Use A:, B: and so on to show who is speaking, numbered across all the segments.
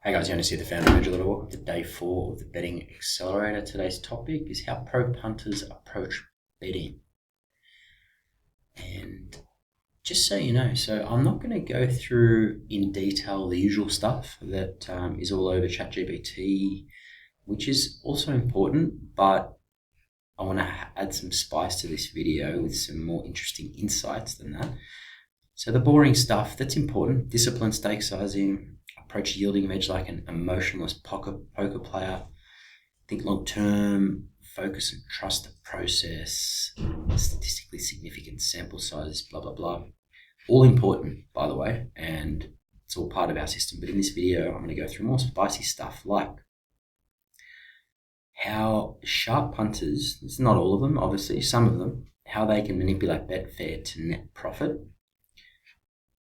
A: Hey guys, Joonas here, the founder of Accelerator. Welcome to day 4 of the Betting Accelerator. Today's topic is how pro punters approach betting. And just so you know, I'm not going to go through in detail the usual stuff that is all over ChatGPT, which is also important, but I want to add some spice to this video with some more interesting insights than that. So the boring stuff, that's important: discipline, stake sizing, approach yielding of edge like an emotionless poker player, think long term, focus and trust the process, statistically significant sample size, blah, blah, blah. All important, by the way, and it's all part of our system. But in this video, I'm going to go through more spicy stuff like how sharp punters, it's not all of them, obviously, some of them, how they can manipulate Betfair to net profit.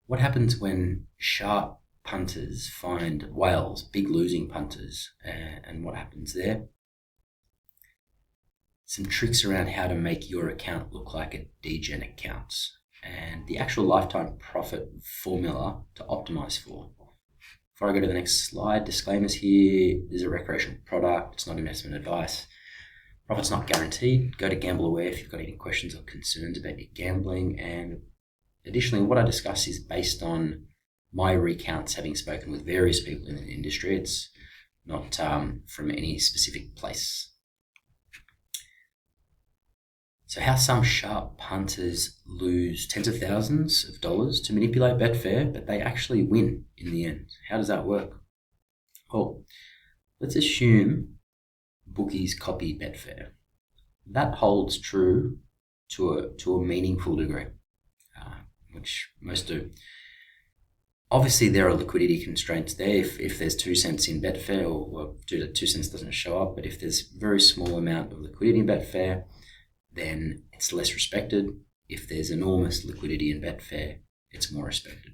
A: What happens when sharp punters find whales, big losing punters, and what happens there? Some tricks around how to make your account look like a degen account, and the actual lifetime profit formula to optimize for. Before I go to the next slide, disclaimers here: this is a recreational product, it's not investment advice. Profit's not guaranteed. Go to Gamble Aware if you've got any questions or concerns about your gambling. And additionally, what I discuss is based on my recounts, having spoken with various people in the industry. It's not from any specific place. So how some sharp punters lose tens of thousands of dollars to manipulate Betfair, but they actually win in the end. How does that work? Well, let's assume bookies copy Betfair. That holds true to a meaningful degree, which most do. Obviously, there are liquidity constraints there. If there's 2 cents in Betfair, or 2 cents doesn't show up, but if there's a very small amount of liquidity in Betfair, then it's less respected. If there's enormous liquidity in Betfair, it's more respected.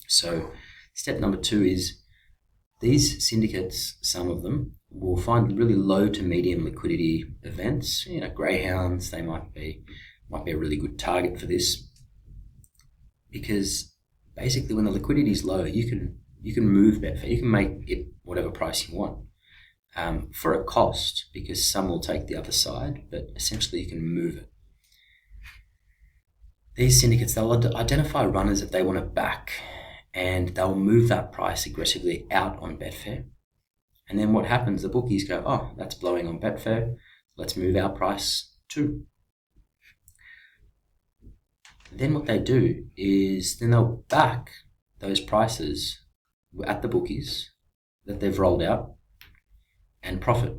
A: So step number 2 is these syndicates, some of them, will find really low to medium liquidity events. Greyhounds, they might be a really good target for this, because basically when the liquidity is low, you can move Betfair. You can make it whatever price you want for a cost, because some will take the other side, but essentially you can move it. These syndicates, they'll identify runners that they want to back, and they'll move that price aggressively out on Betfair. And then what happens? The bookies go, oh, that's blowing on Betfair, let's move our price too. Then what they do is then they'll back those prices at the bookies that they've rolled out and profit.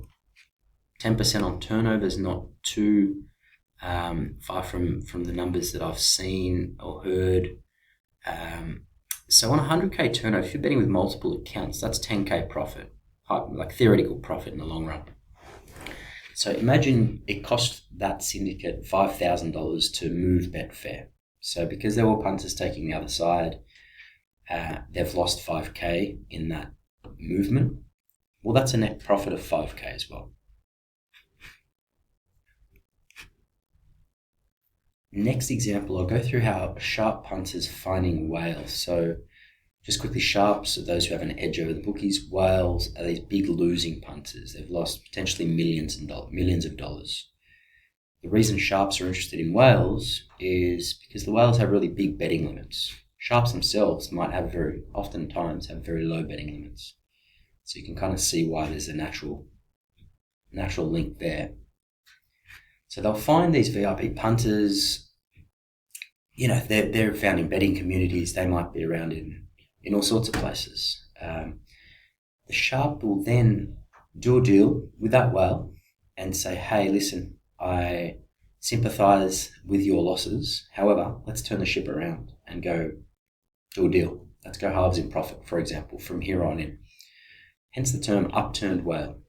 A: 10% on turnover is not too far from the numbers that I've seen or heard. So on 100K turnover, if you're betting with multiple accounts, that's 10K profit, like theoretical profit in the long run. So imagine it cost that syndicate $5,000 to move Betfair. So because there were punters taking the other side, they've lost 5K in that movement. Well, that's a net profit of 5K as well. Next example, I'll go through how sharp punters finding whales. So just quickly, sharps are those who have an edge over the bookies. Whales are these big losing punters. They've lost potentially millions of dollars. The reason sharps are interested in whales is because the whales have really big betting limits. Sharps themselves might oftentimes have very low betting limits. So you can kind of see why there's a natural link there. So they'll find these VIP punters, they're found in betting communities. They might be around in all sorts of places. The sharp will then do a deal with that whale and say, hey, listen, I sympathize with your losses. However, let's turn the ship around and go do a deal. Let's go halves in profit, for example, from here on in. Hence the term upturned whale.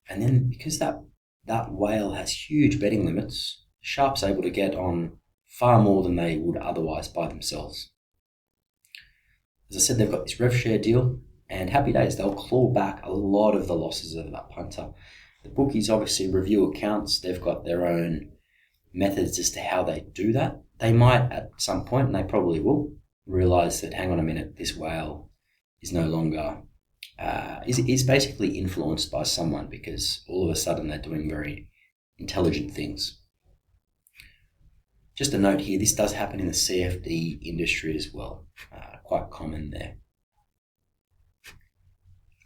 A: And then because that whale has huge betting limits, sharp's able to get on far more than they would otherwise by themselves. As I said, they've got this rev share deal, and happy days, they'll claw back a lot of the losses of that punter. The bookies obviously review accounts. They've got their own methods as to how they do that. They might at some point, and they probably will, realize that, hang on a minute, this whale is no longer is basically influenced by someone, because all of a sudden they're doing very intelligent things. Just a note here, this does happen in the CFD industry as well, quite common there.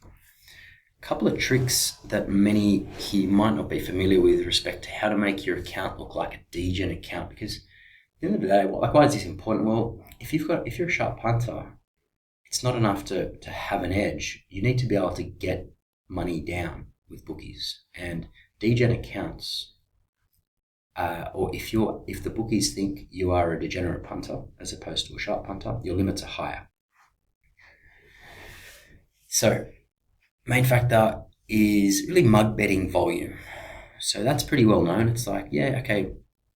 A: A couple of tricks that many here might not be familiar with respect to how to make your account look like a degen account, because at the end of the day, why is this important? Well, if you're a sharp punter, it's not enough to have an edge. You need to be able to get money down with bookies. And degen accounts, or if the bookies think you are a degenerate punter as opposed to a sharp punter, your limits are higher. So, main factor is really mug betting volume. So that's pretty well known. It's like, yeah, okay,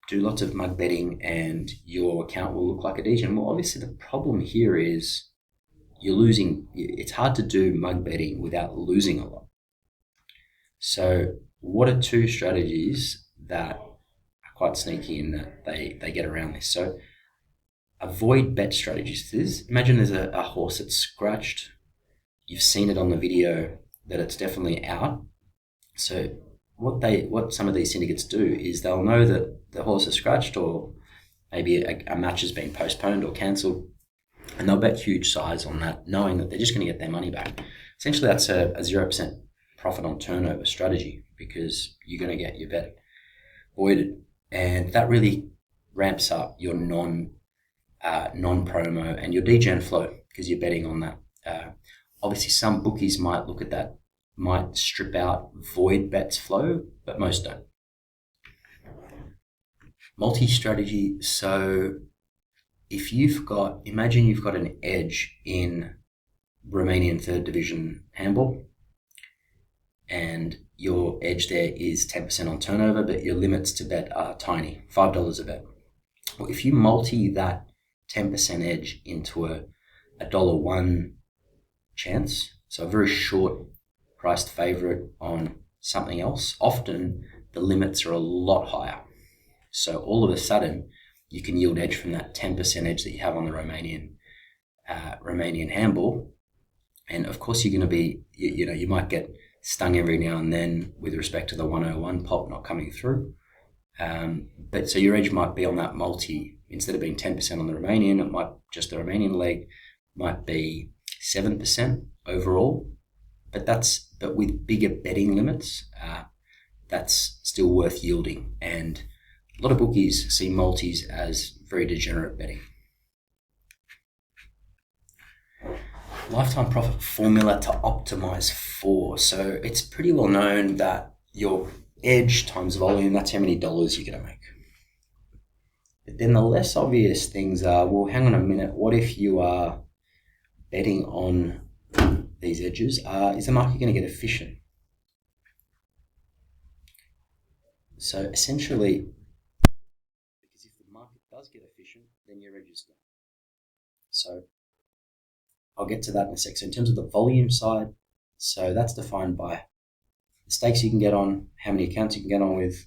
A: do lots of mug betting and your account will look like a degen. Well, obviously the problem here is you're losing. It's hard to do mug betting without losing a lot. So what are two strategies that are quite sneaky in that they get around this? So avoid bet strategies. Imagine there's a horse that's scratched. You've seen it on the video that it's definitely out. So what some of these syndicates do is they'll know that the horse is scratched, or maybe a match has been postponed or cancelled, and they'll bet huge size on that, knowing that they're just going to get their money back. Essentially, that's a 0% profit on turnover strategy, because you're going to get your bet voided, and that really ramps up your non-promo and your degen flow, because you're betting on that. Obviously, some bookies might look at that, might strip out void bets flow, but most don't. Multi-strategy. So if imagine you've got an edge in Romanian third division handball, and your edge there is 10% on turnover, but your limits to bet are tiny, $5 a bet. Well, if you multi that 10% edge into a $1 chance, so a very short priced favorite on something else, often the limits are a lot higher. So all of a sudden, you can yield edge from that 10% edge that you have on the Romanian handball. And of course, you're going to be, you might get stung every now and then with respect to the 101 pop not coming through. But so your edge might be on that multi, instead of being 10% on the Romanian, it might just the Romanian leg might be 7% overall. But with bigger betting limits, that's still worth yielding. And a lot of bookies see multis as very degenerate betting. Lifetime profit formula to optimize for. So it's pretty well known that your edge times volume, that's how many dollars you're going to make. But then the less obvious things are, well, hang on a minute, what if you are betting on these edges? Is the market going to get efficient? So essentially, because if the market does get efficient, then your edge is gone. So I'll get to that in a sec. So in terms of the volume side, so that's defined by the stakes you can get on, how many accounts you can get on with,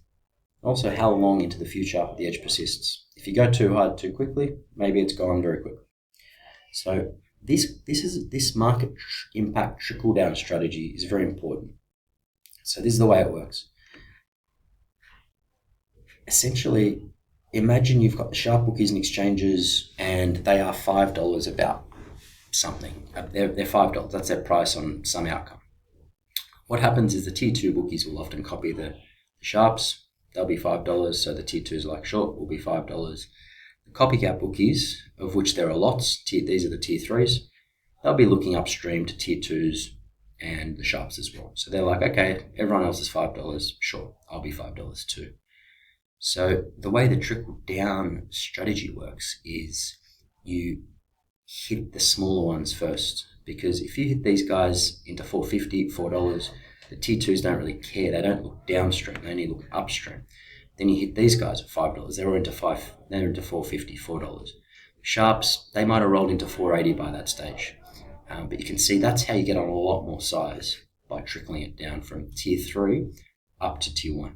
A: also how long into the future the edge persists. If you go too hard too quickly, maybe it's gone very quickly. So this market impact trickle down strategy is very important. So this is the way it works. Essentially, imagine you've got the sharp bookies and exchanges, and they are $5 about something. They're $5. That's their price on some outcome. What happens is the tier 2 bookies will often copy the sharps. They'll be $5, so the tier 2s like short will be $5. The copycat bookies, of which there are lots, these are the tier 3s, they'll be looking upstream to tier 2s and the sharps as well. So they're like, okay, everyone else is $5, sure, I'll be $5 too. So the way the trickle down strategy works is you hit the smaller ones first, because if you hit these guys into $4.50, $4, the tier 2s don't really care. They don't look downstream, they only look upstream. Then you hit these guys at $5. They're into $4.50, $4. Sharps, they might have rolled into $4.80 by that stage. But you can see that's how you get on a lot more size, by trickling it down from tier 3 up to tier 1.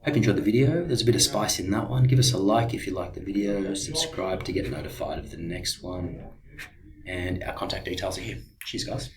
A: Hope you enjoyed the video. There's a bit of spice in that one. Give us a like if you like the video. Subscribe to get notified of the next one. And our contact details are here. Cheers, guys.